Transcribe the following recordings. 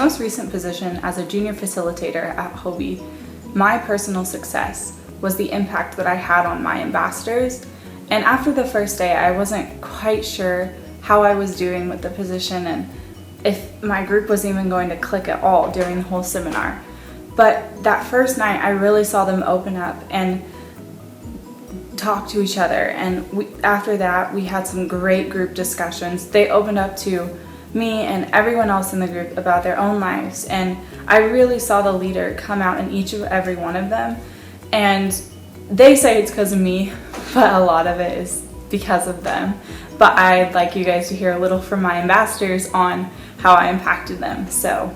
most recent position as a junior facilitator at Hoby, my personal success was the impact that I had on my ambassadors. And after the first day, I wasn't quite sure how I was doing with the position and if my group was even going to click at all during the whole seminar. But that first night, I really saw them open up and talk to each other. And after that, we had some great group discussions. They opened up to me and everyone else in the group about their own lives. And I really saw the leader come out in each and every one of them. And they say it's because of me, but a lot of it is because of them. But I'd like you guys to hear a little from my ambassadors on how I impacted them. So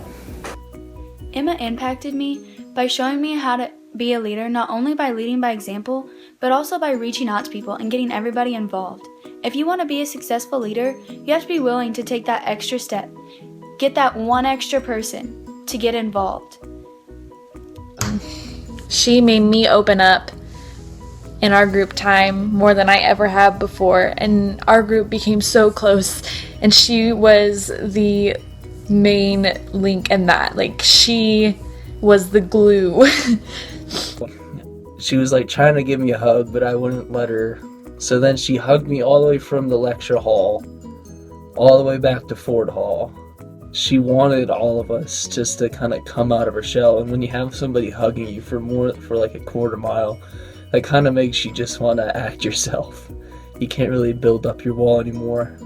Emma impacted me by showing me how to be a leader, not only by leading by example, but also by reaching out to people and getting everybody involved. If you want to be a successful leader, you have to be willing to take that extra step. Get that one extra person to get involved. She made me open up in our group time more than I ever have before, and our group became so close, and she was the main link in that. Like, she was the glue. She was like trying to give me a hug, but I wouldn't let her. So then she hugged me all the way from the lecture hall all the way back to Ford Hall. She wanted all of us just to kind of come out of her shell, and when you have somebody hugging you for like a quarter mile, that kind of makes you just want to act yourself. You can't really build up your wall anymore.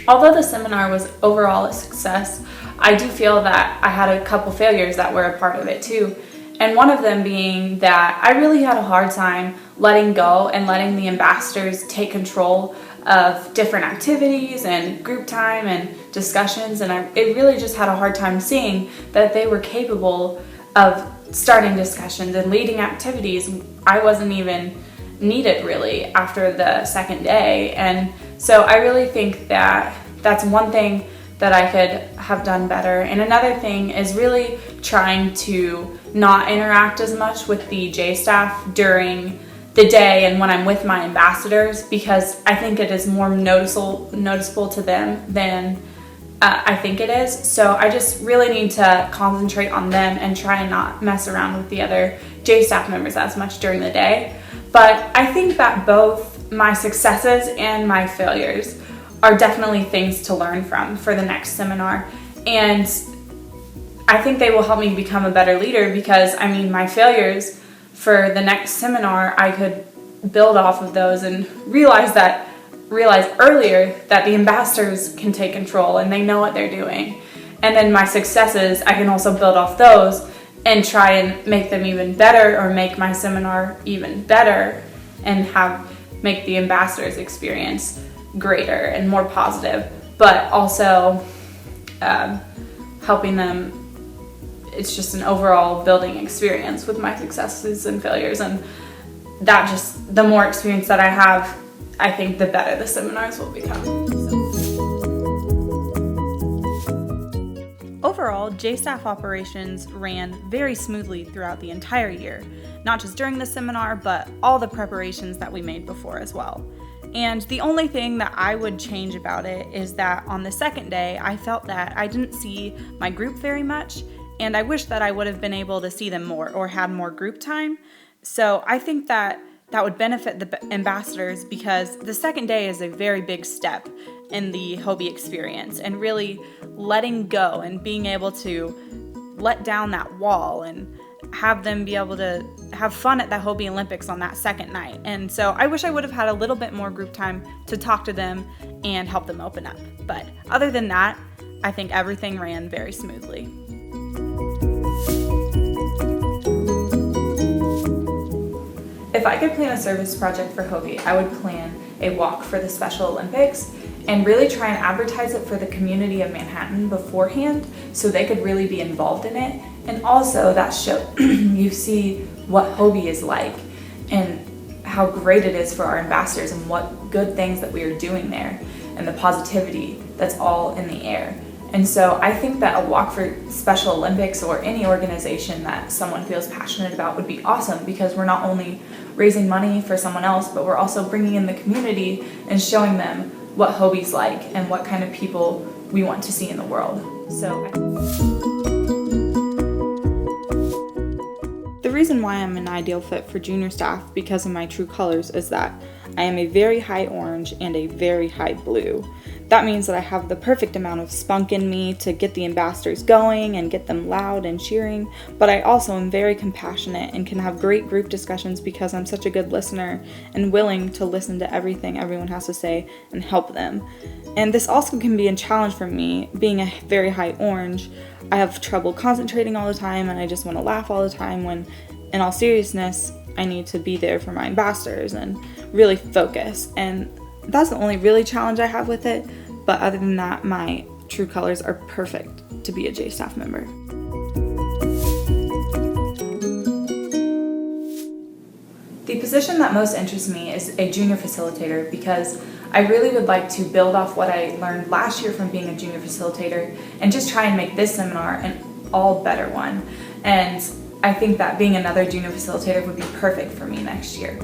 although the seminar was overall a success, I do feel that I had a couple failures that were a part of it too. And one of them being that I really had a hard time letting go and letting the ambassadors take control of different activities and group time and discussions, and it really just had a hard time seeing that they were capable of starting discussions and leading activities. I wasn't even needed really after the second day, and so I really think that that's one thing that I could have done better. And another thing is really trying to not interact as much with the J staff during the day and when I'm with my ambassadors, because I think it is more noticeable to them than I think it is. So I just really need to concentrate on them and try and not mess around with the other J staff members as much during the day. But I think that both my successes and my failures are definitely things to learn from for the next seminar. And I think they will help me become a better leader, because I mean, my failures for the next seminar, I could build off of those and realize earlier that the ambassadors can take control and they know what they're doing. And then my successes, I can also build off those and try and make them even better, or make my seminar even better and make the ambassadors' experience greater and more positive, but also helping them. It's just an overall building experience with my successes and failures, and that just, the more experience that I have, I think the better the seminars will become. Overall, J-Staff operations ran very smoothly throughout the entire year, not just during the seminar, but all the preparations that we made before as well. And the only thing that I would change about it is that on the second day, I felt that I didn't see my group very much, and I wish that I would have been able to see them more or had more group time. So I think that would benefit the ambassadors, because the second day is a very big step in the Hoby experience, and really letting go and being able to let down that wall and have them be able to have fun at the Hoby Olympics on that second night. And so I wish I would have had a little bit more group time to talk to them and help them open up. But other than that, I think everything ran very smoothly. If I could plan a service project for Hoby, I would plan a walk for the Special Olympics and really try and advertise it for the community of Manhattan beforehand, so they could really be involved in it. And also that show you see what Hoby is like and how great it is for our ambassadors and what good things that we are doing there and the positivity that's all in the air. And so I think that a walk for Special Olympics or any organization that someone feels passionate about would be awesome, because we're not only raising money for someone else, but we're also bringing in the community and showing them what Hoby's like and what kind of people we want to see in the world. So the reason why I'm an ideal fit for junior staff because of my true colors is that I am a very high orange and a very high blue. That means that I have the perfect amount of spunk in me to get the ambassadors going and get them loud and cheering, but I also am very compassionate and can have great group discussions because I'm such a good listener and willing to listen to everything everyone has to say and help them. And this also can be a challenge for me, being a very high orange. I have trouble concentrating all the time and I just want to laugh all the time when, in all seriousness, I need to be there for my ambassadors and really focus. And that's the only really challenge I have with it. But other than that, my true colors are perfect to be a J staff member. The position that most interests me is a junior facilitator because I really would like to build off what I learned last year from being a junior facilitator and just try and make this seminar an all better one. And I think that being another junior facilitator would be perfect for me next year.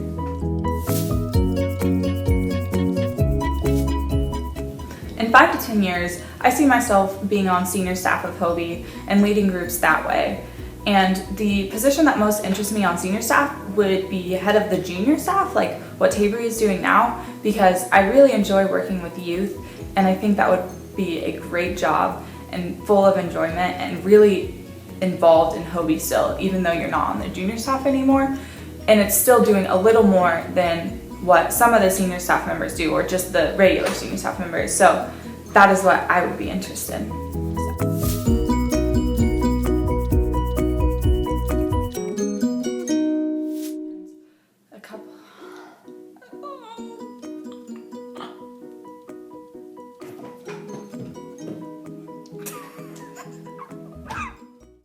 In 5 to 10 years, I see myself being on senior staff of Hoby and leading groups that way. And the position that most interests me on senior staff would be head of the junior staff, like what Tabry is doing now, because I really enjoy working with youth and I think that would be a great job and full of enjoyment and really involved in Hoby still, even though you're not on the junior staff anymore. And it's still doing a little more than what some of the senior staff members do or just the regular senior staff members. So that is what I would be interested in.